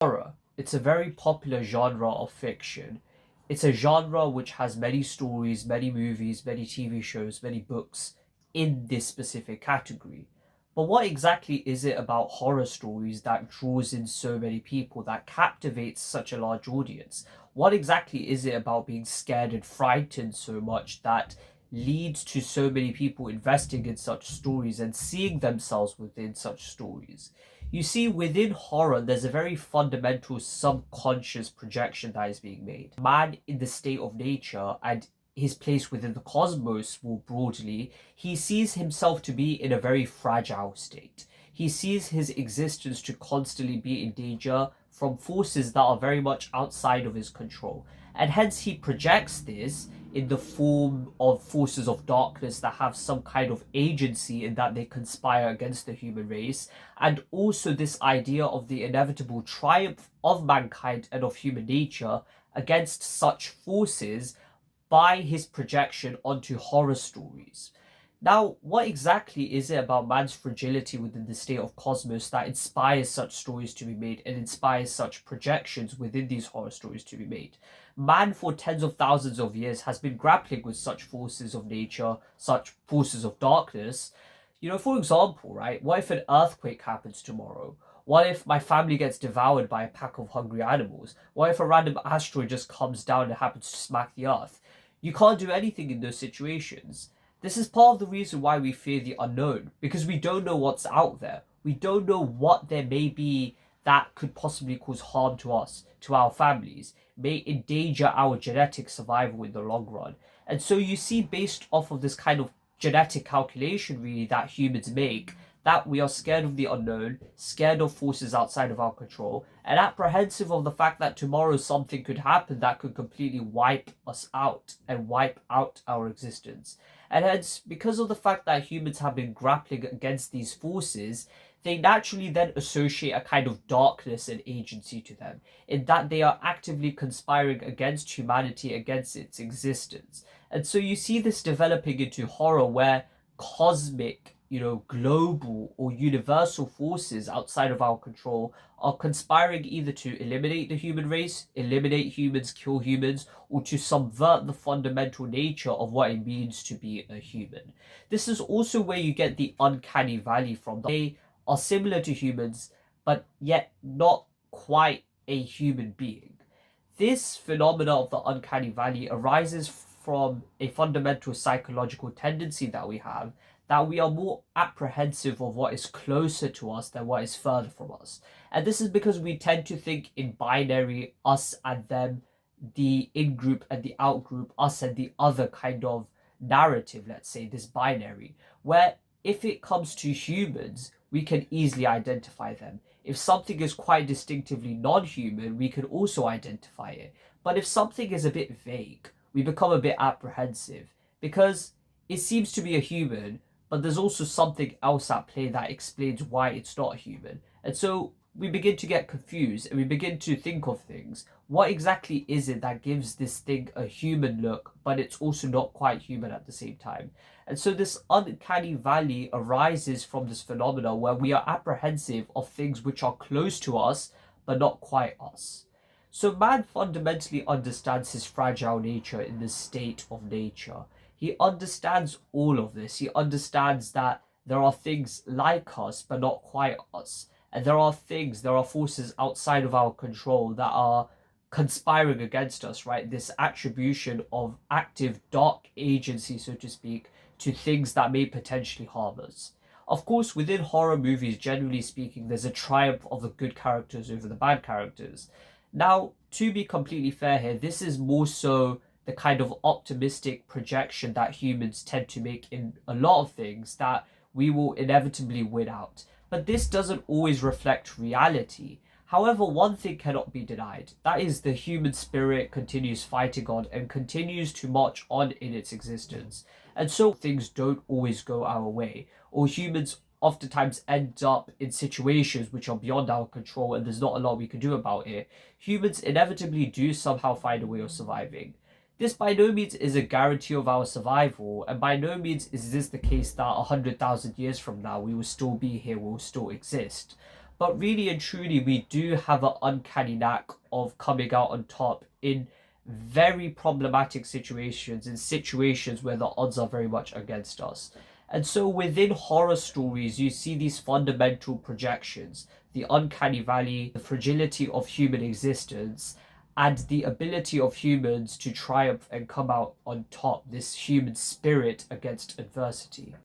Horror. It's a very popular genre of fiction. It's a genre which has many stories, many movies, many TV shows, many books in this specific category. But what exactly is it about horror stories that draws in so many people, that captivates such a large audience? What exactly is it about being scared and frightened so much that leads to so many people investing in such stories and seeing themselves within such stories? You see, within horror, there's a very fundamental subconscious projection that is being made. Man in the state of nature and his place within the cosmos more broadly, he sees himself to be in a very fragile state. He sees his existence to constantly be in danger from forces that are very much outside of his control. And hence he projects this in the form of forces of darkness that have some kind of agency in that they conspire against the human race, and also this idea of the inevitable triumph of mankind and of human nature against such forces by his projection onto horror stories. Now, what exactly is it about man's fragility within the state of cosmos that inspires such stories to be made and inspires such projections within these horror stories to be made? Man, for tens of thousands of years, has been grappling with such forces of nature, such forces of darkness. For example, right, what if an earthquake happens tomorrow? What if my family gets devoured by a pack of hungry animals? What if a random asteroid just comes down and happens to smack the earth? You can't do anything in those situations. This is part of the reason why we fear the unknown, because we don't know what's out there. We don't know what there may be that could possibly cause harm to us, to our families, may endanger our genetic survival in the long run. And so you see, based off of this kind of genetic calculation, really, that humans make, that we are scared of the unknown, scared of forces outside of our control, and apprehensive of the fact that tomorrow something could happen that could completely wipe us out and wipe out our existence. And hence, because of the fact that humans have been grappling against these forces, they naturally then associate a kind of darkness and agency to them, in that they are actively conspiring against humanity, against its existence. And so you see this developing into horror where cosmic, global or universal forces outside of our control are conspiring either to eliminate the human race, eliminate humans, kill humans, or to subvert the fundamental nature of what it means to be a human. This is also where you get the uncanny valley from. They are similar to humans, but yet not quite a human being. This phenomena of the uncanny valley arises from a fundamental psychological tendency that we have, that we are more apprehensive of what is closer to us than what is further from us. And this is because we tend to think in binary, us and them, the in group and the out group, us and the other kind of narrative, let's say, this binary, where if it comes to humans, we can easily identify them. If something is quite distinctively non human, we can also identify it. But if something is a bit vague, we become a bit apprehensive because it seems to be a human, but there's also something else at play that explains why it's not human. And so we begin to get confused and we begin to think of things. What exactly is it that gives this thing a human look, but it's also not quite human at the same time? And so this uncanny valley arises from this phenomena where we are apprehensive of things which are close to us, but not quite us. So man fundamentally understands his fragile nature in the state of nature. He understands all of this. He understands that there are things like us, but not quite us. And there are forces outside of our control that are conspiring against us, right? This attribution of active dark agency, so to speak, to things that may potentially harm us. Of course, within horror movies, generally speaking, there's a triumph of the good characters over the bad characters. Now, to be completely fair here, this is more so the kind of optimistic projection that humans tend to make in a lot of things, that we will inevitably win out. But this doesn't always reflect reality. However, one thing cannot be denied. That is, the human spirit continues fighting on and continues to march on in its existence. And so things don't always go our way, or humans oftentimes end up in situations which are beyond our control and there's not a lot we can do about it. Humans inevitably do somehow find a way of surviving. This by no means is a guarantee of our survival, and by no means is this the case that 100,000 years from now we will still be here, we will still exist. But really and truly, we do have an uncanny knack of coming out on top in very problematic situations, in situations where the odds are very much against us. And so within horror stories, you see these fundamental projections, the uncanny valley, the fragility of human existence, and the ability of humans to triumph and come out on top, this human spirit against adversity.